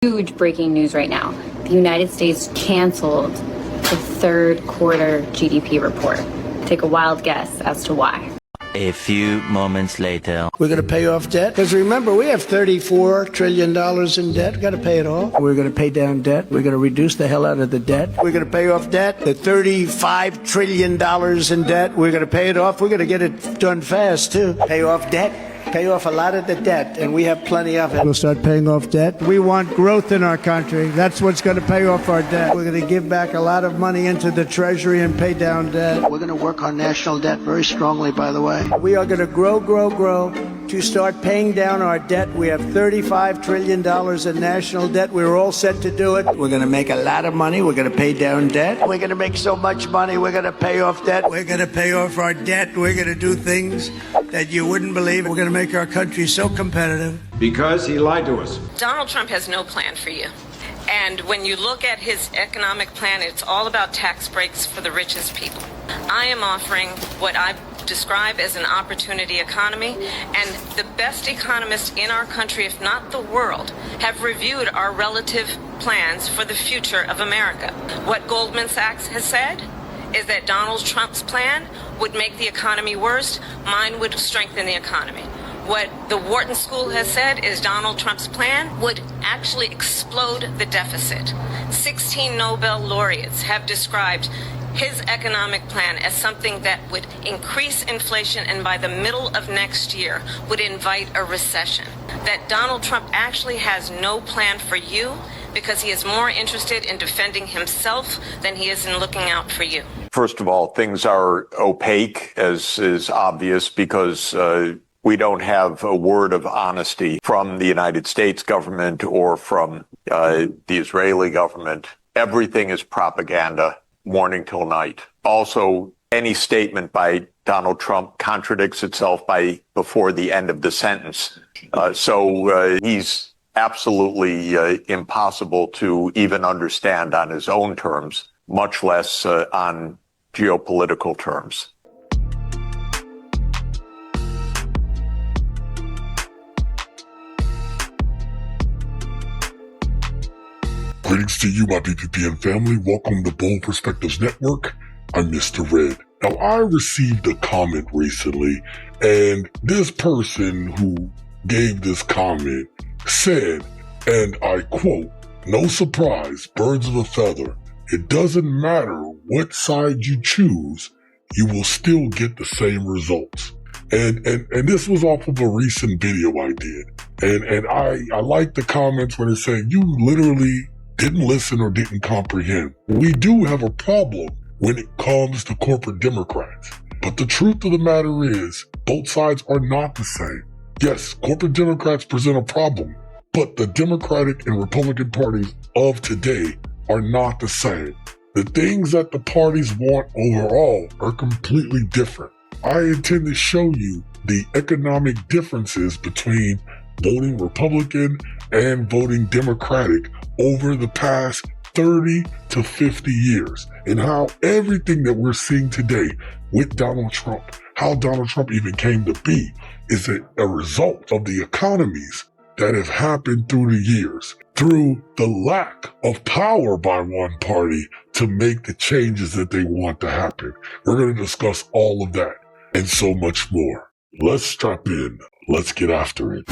Huge breaking news right now. The United States canceled the third quarter GDP report. Take a wild guess as to why. A few moments later. We're going to pay off debt. Because remember, we have $34 trillion in debt. We've got to pay it off. We're going to pay down debt. We're going to reduce the hell out of the debt. We're going to pay off debt. The $35 trillion in debt. We're going to pay it off. We're going to get it done fast, too. Pay off debt. Pay off a lot of the debt, and we have plenty of it. We'll start paying off debt. We want growth in our country. That's what's going to pay off our debt. We're going to give back a lot of money into the Treasury and pay down debt. We're going to work on national debt very strongly, by the way. We are going to grow to start paying down our debt. We have $35 trillion in national debt. We're all set to do it. We're going to make a lot of money. We're going to pay down debt. We're going to make so much money. We're going to pay off debt. We're going to pay off our debt. We're going to do things that you wouldn't believe. We're going to make our country so competitive. Because he lied to us. Donald Trump has no plan for you. And when you look at his economic plan, it's all about tax breaks for the richest people. I am offering what I describe as an opportunity economy, and the best economists in our country, if not the world, have reviewed our relative plans for the future of America. What Goldman Sachs has said is that Donald Trump's plan would make the economy worse, mine would strengthen the economy. What the Wharton School has said is Donald Trump's plan would actually explode the deficit. 16 Nobel laureates have described his economic plan as something that would increase inflation and by the middle of next year would invite a recession. That Donald Trump actually has no plan for you because he is more interested in defending himself than he is in looking out for you. First of all, things are opaque, as is obvious, because we don't have a word of honesty from the United States government or from the Israeli government. Everything is propaganda, morning till night. Also, any statement by Donald Trump contradicts itself before the end of the sentence. So he's absolutely impossible to even understand on his own terms, much less on geopolitical terms. Greetings to you, my BPPN family. Welcome to Bold Perspectives Network. I'm Mr. Red. Now, I received a comment recently, and this person who gave this comment said, and I quote, "No surprise, birds of a feather. It doesn't matter what side you choose, you will still get the same results." And this was off of a recent video I did. And I like the comments when they're saying, you literally didn't listen or didn't comprehend. We do have a problem when it comes to corporate Democrats. But the truth of the matter is, both sides are not the same. Yes, corporate Democrats present a problem, but the Democratic and Republican parties of today are not the same. The things that the parties want overall are completely different. I intend to show you the economic differences between voting Republican and voting Democratic over the past 30 to 50 years, and how everything that we're seeing today with Donald Trump, how Donald Trump even came to be, is a result of the economies that have happened through the years, through the lack of power by one party to make the changes that they want to happen. We're going to discuss all of that and so much more. Let's strap in. Let's get after it.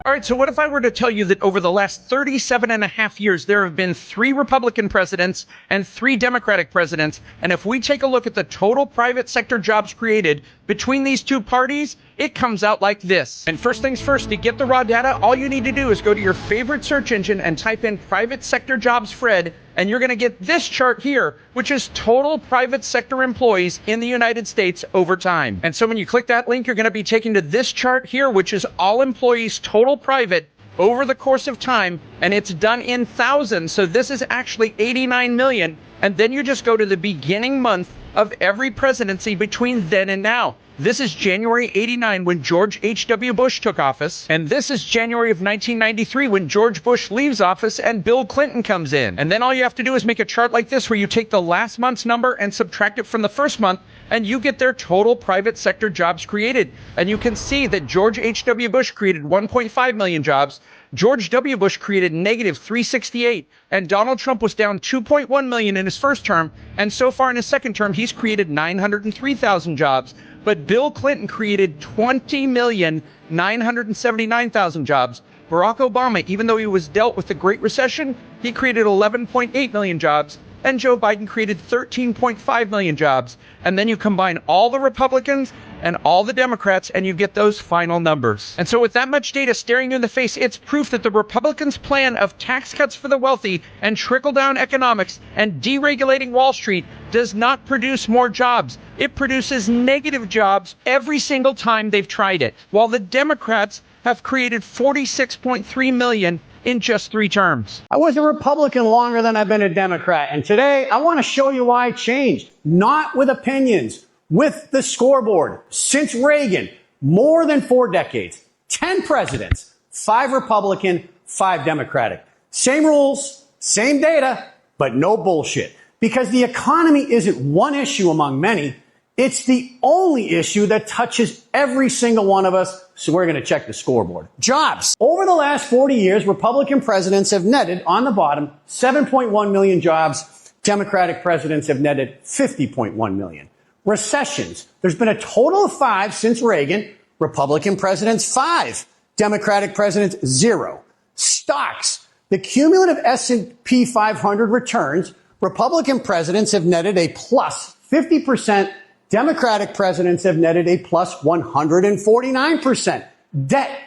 All right, so what if I were to tell you that over the last 37 and a half years, there have been 3 Republican presidents and 3 Democratic presidents, and if we take a look at the total private sector jobs created between these two parties, it comes out like this. And first things first, to get the raw data, all you need to do is go to your favorite search engine and type in private sector jobs Fred, and you're going to get this chart here, which is total private sector employees in the United States over time. And so when you click that link, you're going to be taken to this chart here, which is all employees total private over the course of time, and it's done in thousands. So this is actually 89 million. And then you just go to the beginning month of every presidency between then and now. This is January 89 when George H.W. Bush took office. And this is January of 1993 when George Bush leaves office and Bill Clinton comes in. And then all you have to do is make a chart like this where you take the last month's number and subtract it from the first month, and you get their total private sector jobs created. And you can see that George H.W. Bush created 1.5 million jobs. George W. Bush created negative 368, and Donald Trump was down 2.1 million in his first term, and so far in his second term, he's created 903,000 jobs. But Bill Clinton created 20,979,000 jobs. Barack Obama, even though he was dealt with the Great Recession, he created 11.8 million jobs, and Joe Biden created 13.5 million jobs. And then you combine all the Republicans and all the Democrats, and you get those final numbers. And so with that much data staring you in the face, it's proof that the Republicans' plan of tax cuts for the wealthy and trickle-down economics and deregulating Wall Street does not produce more jobs. It produces negative jobs every single time they've tried it, while the Democrats have created 46.3 million in just 3 terms. I was a Republican longer than I've been a Democrat, and today I want to show you why I changed. Not with opinions, with the scoreboard. Since Reagan, more than 4 decades, 10 presidents, 5 Republican, 5 Democratic. Same rules, same data, but no bullshit. Because the economy isn't one issue among many. It's the only issue that touches every single one of us, so we're going to check the scoreboard. Jobs. Over the last 40 years, Republican presidents have netted, on the bottom, 7.1 million jobs. Democratic presidents have netted 50.1 million. Recessions. There's been a total of 5 since Reagan. Republican presidents, 5. Democratic presidents, 0. Stocks. The cumulative S&P 500 returns, Republican presidents have netted a plus 50%. Democratic presidents have netted a plus 149%. Debt.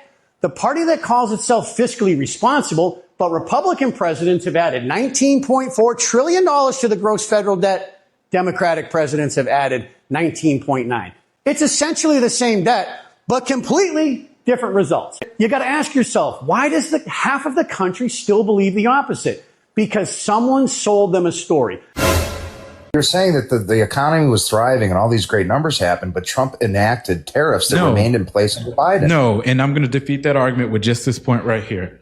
The party that calls itself fiscally responsible, but Republican presidents have added $19.4 trillion to the gross federal debt. Democratic presidents have added 19.9. It's essentially the same debt, but completely different results. You got to ask yourself, why does half of the country still believe the opposite? Because someone sold them a story. You're saying that the economy was thriving and all these great numbers happened, but Trump enacted tariffs that remained in place under Biden. No, and I'm going to defeat that argument with just this point right here.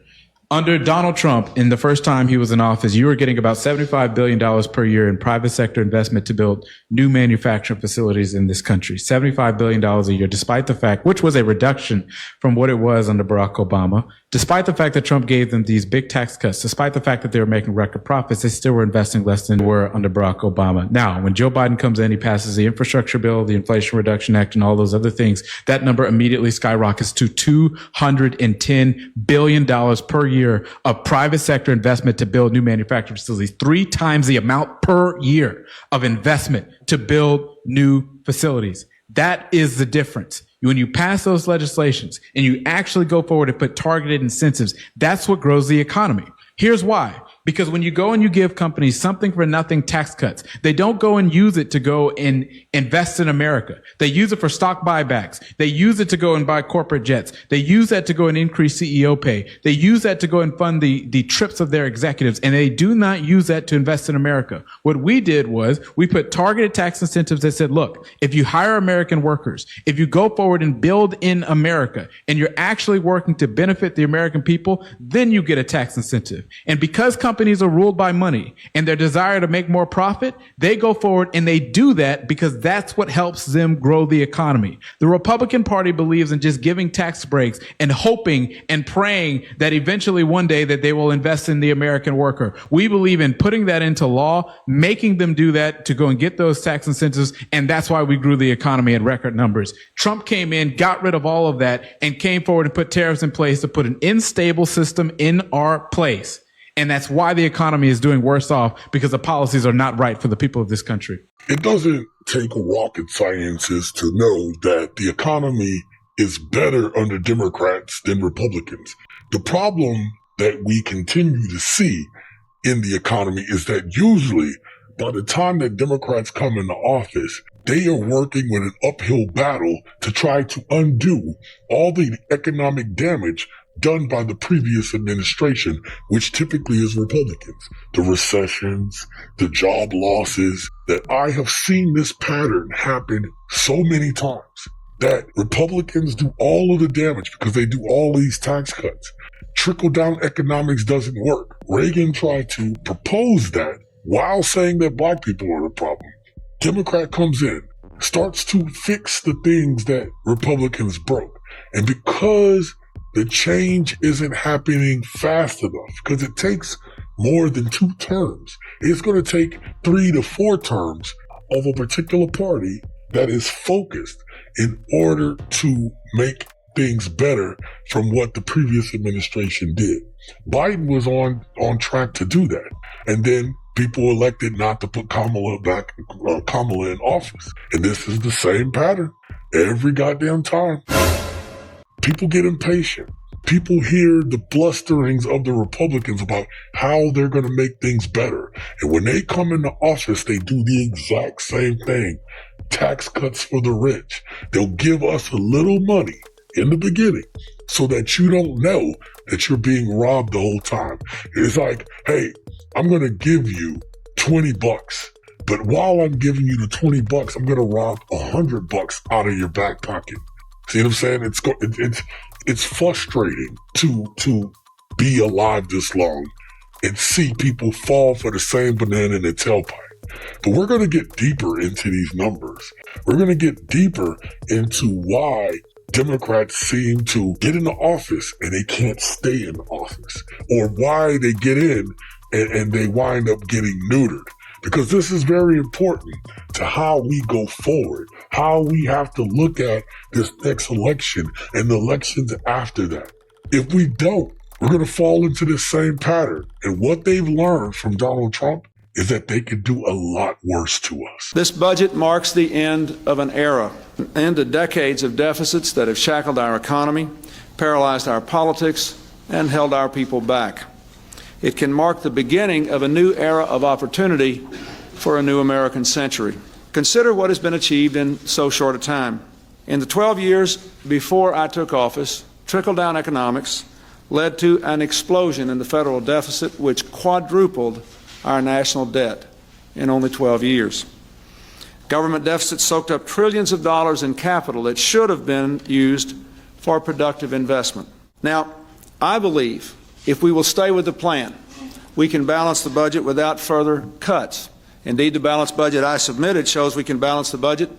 Under Donald Trump, in the first time he was in office, you were getting about $75 billion per year in private sector investment to build new manufacturing facilities in this country. $75 billion a year, despite the fact, which was a reduction from what it was under Barack Obama, despite the fact that Trump gave them these big tax cuts, despite the fact that they were making record profits, they still were investing less than they were under Barack Obama. Now, when Joe Biden comes in, he passes the infrastructure bill, the Inflation Reduction Act, and all those other things, that number immediately skyrockets to $210 billion per year of private sector investment to build new manufacturing facilities, 3 times the amount per year of investment to build new facilities. That is the difference. When you pass those legislations and you actually go forward and put targeted incentives, that's what grows the economy. Here's why. Because when you go and you give companies something for nothing tax cuts, they don't go and use it to go and invest in America. They use it for stock buybacks. They use it to go and buy corporate jets. They use that to go and increase CEO pay. They use that to go and fund the trips of their executives. And they do not use that to invest in America. What we did was we put targeted tax incentives that said, look, if you hire American workers, if you go forward and build in America and you're actually working to benefit the American people, then you get a tax incentive. And because companies are ruled by money and their desire to make more profit, they go forward and they do that because that's what helps them grow the economy. The Republican Party believes in just giving tax breaks and hoping and praying that eventually one day that they will invest in the American worker. We believe in putting that into law, making them do that to go and get those tax incentives, and that's why we grew the economy at record numbers. Trump came in, got rid of all of that, and came forward and put tariffs in place to put an unstable system in our place. And that's why the economy is doing worse off, because the policies are not right for the people of this country. It doesn't take rocket sciences to know that the economy is better under Democrats than Republicans. The problem that we continue to see in the economy is that usually by the time that Democrats come into office, they are working with an uphill battle to try to undo all the economic damage done by the previous administration, which typically is Republicans. The recessions, the job losses, that I have seen this pattern happen so many times that Republicans do all of the damage because they do all these tax cuts. Trickle-down economics doesn't work. Reagan tried to propose that while saying that black people are the problem. Democrat comes in, starts to fix the things that Republicans broke. And because the change isn't happening fast enough because it takes more than 2 terms. It's going to take 3 to 4 terms of a particular party that is focused in order to make things better from what the previous administration did. Biden was on track to do that. And then people elected not to put Kamala in office. And this is the same pattern every goddamn time. People get impatient. People hear the blusterings of the Republicans about how they're going to make things better. And when they come into office, they do the exact same thing. Tax cuts for the rich. They'll give us a little money in the beginning so that you don't know that you're being robbed the whole time. It's like, hey, I'm going to give you $20, but while I'm giving you the $20, I'm going to rob $100 out of your back pocket. See what I'm saying? It's frustrating to be alive this long and see people fall for the same banana in the tailpipe. But we're going to get deeper into these numbers. We're going to get deeper into why Democrats seem to get into office and they can't stay in office, or why they get in and they wind up getting neutered. Because this is very important to how we go forward, how we have to look at this next election and the elections after that. If we don't, we're going to fall into this same pattern. And what they've learned from Donald Trump is that they could do a lot worse to us. This budget marks the end of an era, an end to decades of deficits that have shackled our economy, paralyzed our politics, and held our people back. It can mark the beginning of a new era of opportunity for a new American century. Consider what has been achieved in so short a time. In the 12 years before I took office, trickle-down economics led to an explosion in the federal deficit, which quadrupled our national debt in only 12 years. Government deficits soaked up trillions of dollars in capital that should have been used for productive investment. Now, I believe if we will stay with the plan, we can balance the budget without further cuts. Indeed, the balanced budget I submitted shows we can balance the budget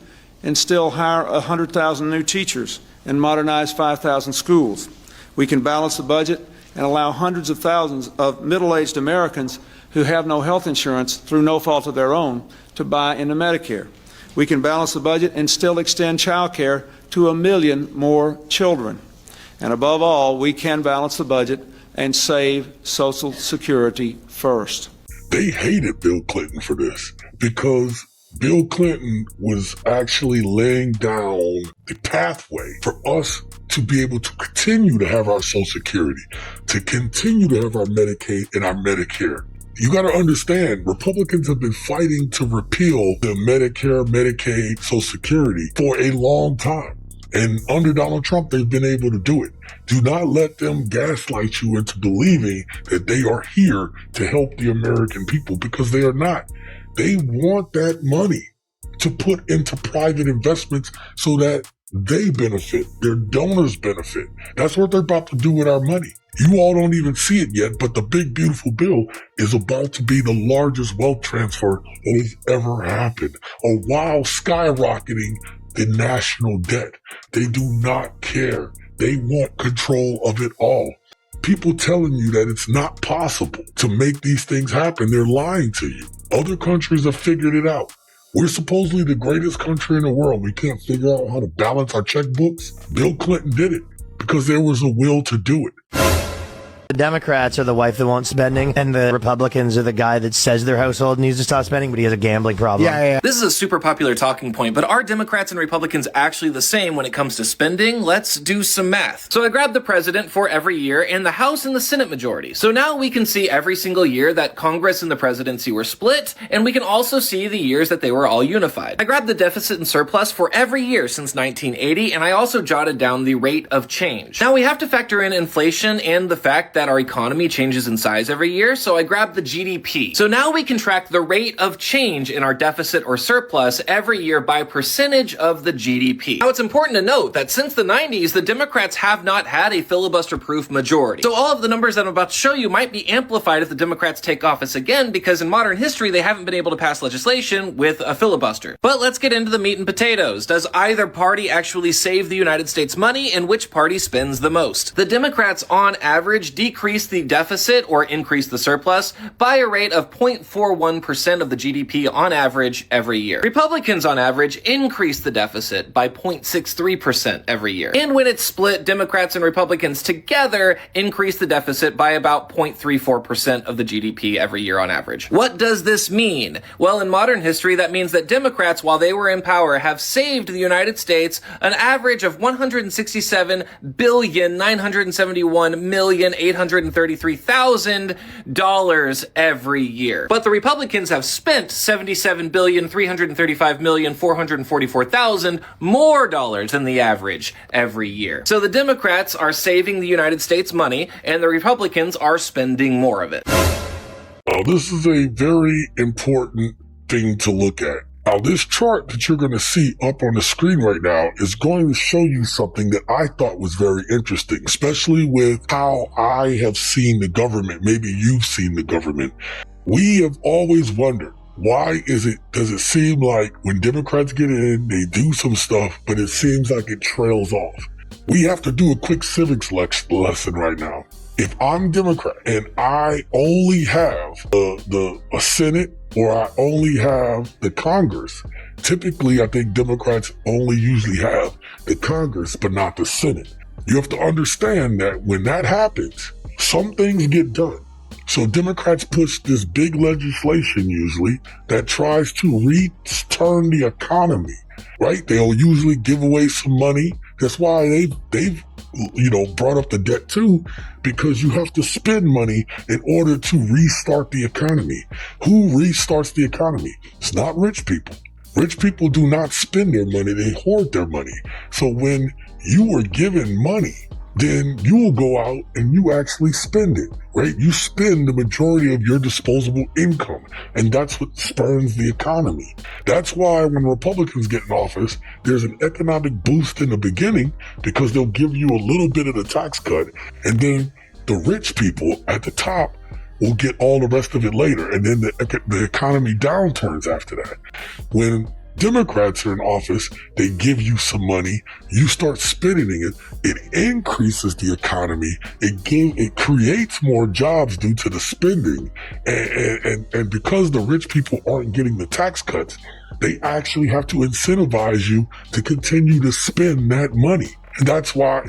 and still hire 100,000 new teachers and modernize 5,000 schools. We can balance the budget and allow hundreds of thousands of middle-aged Americans who have no health insurance through no fault of their own to buy into Medicare. We can balance the budget and still extend child care to 1 million more children. And above all, we can balance the budget and save Social Security first. They hated Bill Clinton for this because Bill Clinton was actually laying down the pathway for us to be able to continue to have our Social Security, to continue to have our Medicaid and our Medicare. You got to understand, Republicans have been fighting to repeal the Medicare, Medicaid, Social Security for a long time. And under Donald Trump, they've been able to do it. Do not let them gaslight you into believing that they are here to help the American people, because they are not. They want that money to put into private investments so that they benefit, their donors benefit. That's what they're about to do with our money. You all don't even see it yet, but the big, beautiful bill is about to be the largest wealth transfer that has ever happened, while skyrocketing the national debt. They do not care. They want control of it all. People telling you that it's not possible to make these things happen, they're lying to you. Other countries have figured it out. We're supposedly the greatest country in the world. We can't figure out how to balance our checkbooks. Bill Clinton did it because there was a will to do it. The Democrats are the wife that won't spending, and the Republicans are the guy that says their household needs to stop spending, but he has a gambling problem. Yeah. This is a super popular talking point, but are Democrats and Republicans actually the same when it comes to spending? Let's do some math. So I grabbed the president for every year and the House and the Senate majority. So now we can see every single year that Congress and the presidency were split, and we can also see the years that they were all unified. I grabbed the deficit and surplus for every year since 1980, and I also jotted down the rate of change. Now we have to factor in inflation and the fact that that our economy changes in size every year, so I grabbed the GDP. So now we can track the rate of change in our deficit or surplus every year by percentage of the GDP. Now it's important to note that since the 90s, the Democrats have not had a filibuster-proof majority. So all of the numbers that I'm about to show you might be amplified if the Democrats take office again, because in modern history, they haven't been able to pass legislation with a filibuster. But let's get into the meat and potatoes. Does either party actually save the United States money, and which party spends the most? The Democrats, on average, decrease the deficit or increase the surplus by a rate of 0.41% of the GDP on average every year. Republicans, on average, increase the deficit by 0.63% every year. And when it's split, Democrats and Republicans together increase the deficit by about 0.34% of the GDP every year on average. What does this mean? Well, in modern history, that means that Democrats, while they were in power, have saved the United States an average of $167,971,833,000 every year. But the Republicans have spent $77,335,444,000 more dollars than the average every year. So the Democrats are saving the United States money, and the Republicans are spending more of it. This is a very important thing to look at. Now, this chart that you're going to see up on the screen right now is going to show you something that I thought was very interesting, especially with how I have seen the government. Maybe you've seen the government. We have always wondered, does it seem like when Democrats get in, they do some stuff, but it seems like it trails off? We have to do a quick civics lesson right now. If I'm Democrat and I only have a Senate or I only have the Congress, typically I think Democrats only usually have the Congress but not the Senate. You have to understand that when that happens, some things get done. So Democrats push this big legislation usually that tries to return the economy, right? They'll usually give away some money. That's why they've brought up the debt too, because you have to spend money in order to restart the economy. Who restarts the economy? It's not rich people. Rich people do not spend their money, they hoard their money. So when you are given money, then you will go out and you actually spend it, right? You spend the majority of your disposable income, and that's what spurns the economy. That's why when Republicans get in office, there's an economic boost in the beginning because they'll give you a little bit of the tax cut, and then the rich people at the top will get all the rest of it later, and then the economy downturns after that. When Democrats are in office, they give you some money, you start spending it, it increases the economy, it creates more jobs due to the spending, and because the rich people aren't getting the tax cuts, they actually have to incentivize you to continue to spend that money. And that's what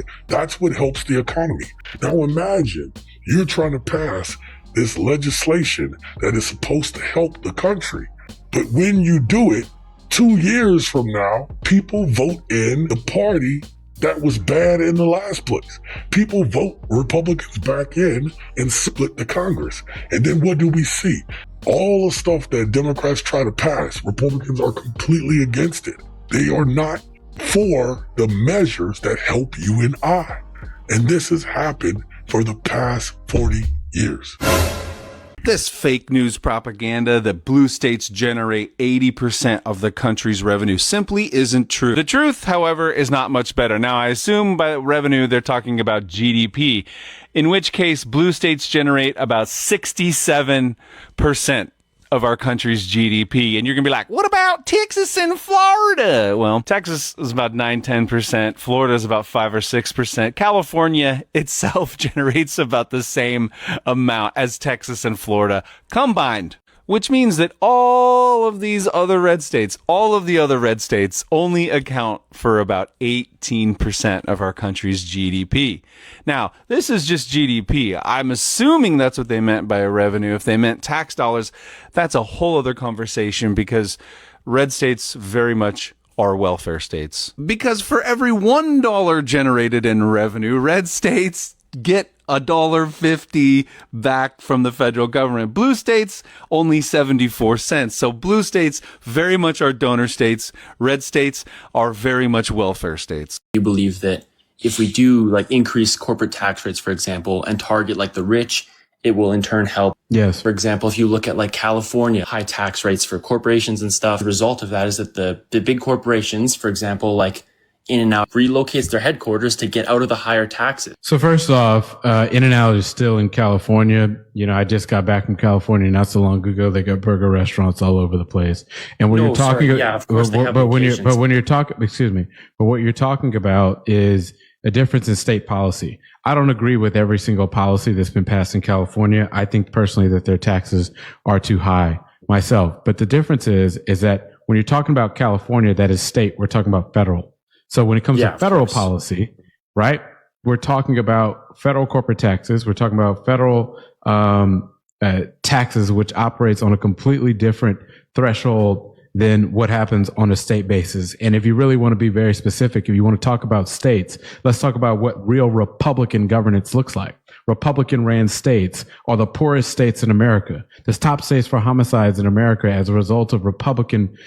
helps the economy. Now imagine you're trying to pass this legislation that is supposed to help the country, but when you do it, 2 years from now, people vote in the party that was bad in the last place. People vote Republicans back in and split the Congress. And then what do we see? All the stuff that Democrats try to pass, Republicans are completely against it. They are not for the measures that help you and I. And this has happened for the past 40 years. This fake news propaganda that blue states generate 80% of the country's revenue simply isn't true. The truth, however, is not much better. Now, I assume by revenue, they're talking about GDP, in which case blue states generate about 67% of our country's GDP. And you're going to be like, what about Texas and Florida? Well, Texas is about 9-10%. Florida is about 5 or 6%. California itself generates about the same amount as Texas and Florida combined, which means that all of the other red states only account for about 18% of our country's GDP. Now, this is just GDP. I'm assuming that's what they meant by revenue. If they meant tax dollars, that's a whole other conversation, because red states very much are welfare states. Because for every $1 generated in revenue, red states get $1.50 back from the federal government. Blue states, only 74 cents. So blue states very much are donor states. Red states are very much welfare states. You believe that if we do like increase corporate tax rates, for example, and target like the rich, it will in turn help. Yes. For example, if you look at like California, high tax rates for corporations and stuff, the result of that is that the big corporations, for example, like In-N-Out relocates their headquarters to get out of the higher taxes. So first off, In-N-Out is still in California. You know, I just got back from California not so long ago. They got burger restaurants all over the place. And when you're talking, yeah, of course they have but when you're talking, but what you're talking about is a difference in state policy. I don't agree with every single policy that's been passed in California. I think personally that their taxes are too high myself. But the difference is that when you're talking about California, that is state, we're talking about federal. So when it comes to federal policy, right, we're talking about federal corporate taxes. We're talking about federal taxes, which operates on a completely different threshold than what happens on a state basis. And if you really want to be very specific, if you want to talk about states, let's talk about what real Republican governance looks like. Republican ran states are the poorest states in America. The top states for homicides in America as a result of Republican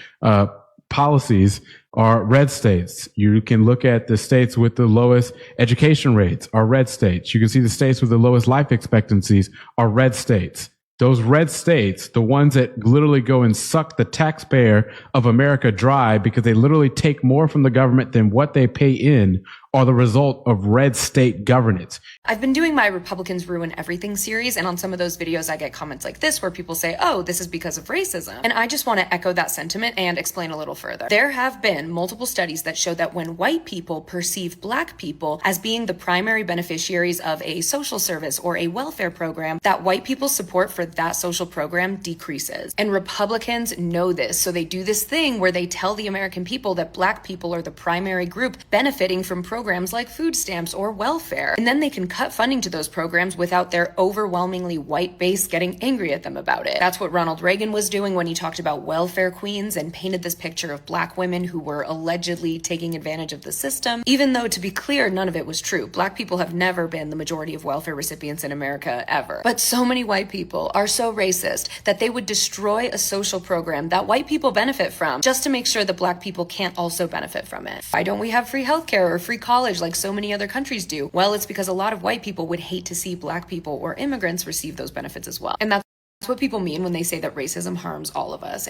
policies are red states. You can look at the states with the lowest education rates are red states. You can see the states with the lowest life expectancies are red states. Those red states, the ones that literally go and suck the taxpayer of America dry because they literally take more from the government than what they pay in, are the result of red state governance. I've been doing my Republicans Ruin Everything series, and on some of those videos I get comments like this where people say, oh, this is because of racism. And I just want to echo that sentiment and explain a little further. There have been multiple studies that show that when white people perceive black people as being the primary beneficiaries of a social service or a welfare program, that white people's support for that social program decreases. And Republicans know this, so they do this thing where they tell the American people that black people are the primary group benefiting from programs like food stamps or welfare. And then they can cut funding to those programs without their overwhelmingly white base getting angry at them about it. That's what Ronald Reagan was doing when he talked about welfare queens and painted this picture of black women who were allegedly taking advantage of the system, even though, to be clear, none of it was true. Black people have never been the majority of welfare recipients in America, ever. But so many white people are so racist that they would destroy a social program that white people benefit from just to make sure that black people can't also benefit from it. Why don't we have free healthcare or free college like so many other countries do? Well, it's because a lot of white people would hate to see black people or immigrants receive those benefits as well. And that's what people mean when they say that racism harms all of us.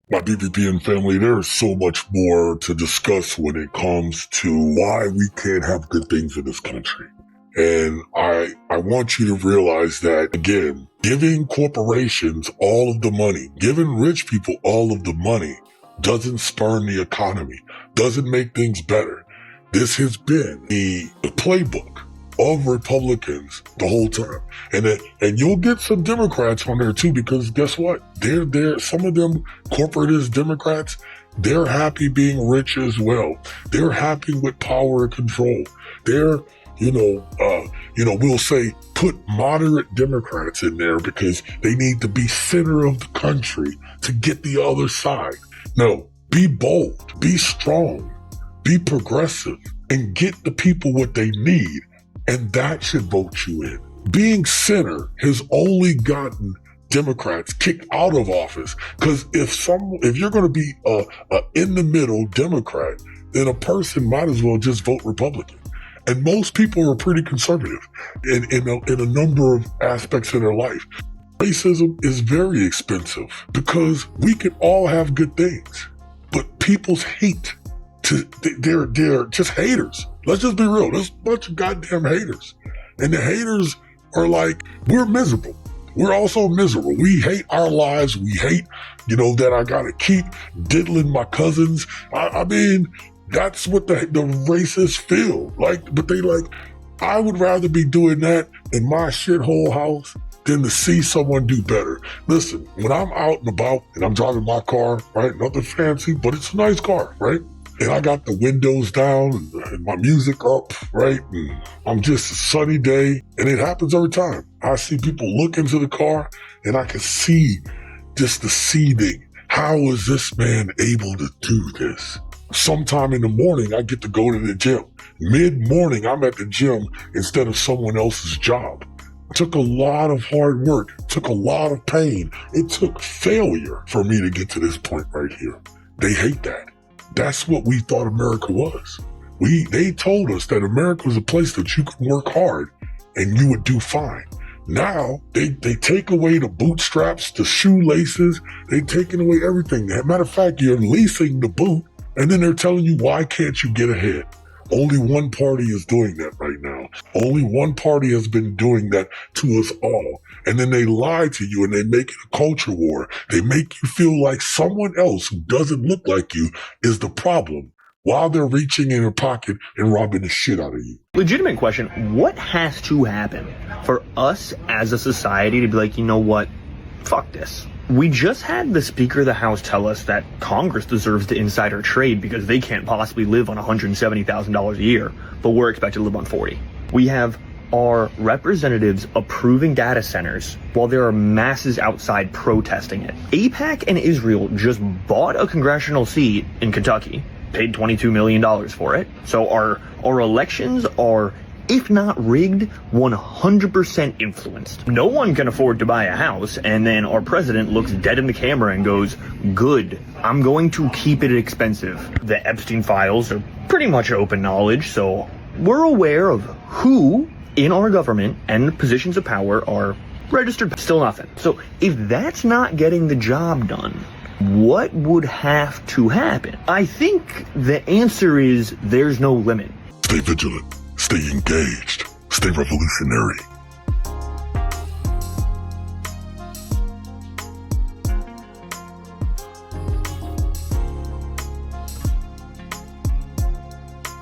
My BPPN family, there's so much more to discuss when it comes to why we can't have good things in this country. And I want you to realize that, again, giving corporations all of the money, giving rich people all of the money doesn't spurn the economy, doesn't make things better. This has been the playbook of Republicans the whole time. And you'll get some Democrats on there too, because guess what? They're some of them corporatist Democrats, they're happy being rich as well. They're happy with power and control. They're, we'll say put moderate Democrats in there because they need to be center of the country to get the other side. No, be bold, be strong, be progressive, and get the people what they need. And that should vote you in. Being center has only gotten Democrats kicked out of office. Because if you're going to be a in the middle Democrat, then a person might as well just vote Republican. And most people are pretty conservative in a number of aspects of their life. Racism is very expensive because we can all have good things, but people's hate, they're just haters. Let's just be real. There's a bunch of goddamn haters. And the haters are like, we're miserable. We're also miserable. We hate our lives. We hate, that I gotta keep diddling my cousins. I mean, that's what the racists feel like. But they like, I would rather be doing that in my shithole house than to see someone do better. Listen, when I'm out and about and I'm driving my car, right? Nothing fancy, but it's a nice car, right? And I got the windows down and my music up, right? And I'm just a sunny day. And it happens every time. I see people look into the car and I can see just the seething. How is this man able to do this? Sometime in the morning, I get to go to the gym. Mid-morning, I'm at the gym instead of someone else's job. It took a lot of hard work. It took a lot of pain. It took failure for me to get to this point right here. They hate that. That's what we thought America was. They told us that America was a place that you could work hard and you would do fine. Now they take away the bootstraps, the shoelaces, they taking away everything. As a matter of fact, you're leasing the boot, and then they're telling you, why can't you get ahead? Only one party is doing that right now. Only one party has been doing that to us all. And then they lie to you and they make it a culture war. They make you feel like someone else who doesn't look like you is the problem, while they're reaching in your pocket and robbing the shit out of you. Legitimate question. What has to happen for us as a society to be like, you know what? Fuck this. We just had the Speaker of the House tell us that Congress deserves to insider trade because they can't possibly live on $170,000 a year, but we're expected to live on 40. We have our representatives approving data centers while there are masses outside protesting it. AIPAC and Israel just bought a congressional seat in Kentucky, paid $22 million for it. So our elections are, if not rigged, 100% influenced. No one can afford to buy a house, and then our president looks dead in the camera and goes, good, I'm going to keep it expensive. The Epstein files are pretty much open knowledge, so we're aware of who in our government and positions of power are registered, still nothing. So if that's not getting the job done, what would have to happen? I think the answer is there's no limit. Stay vigilant, stay engaged, stay revolutionary.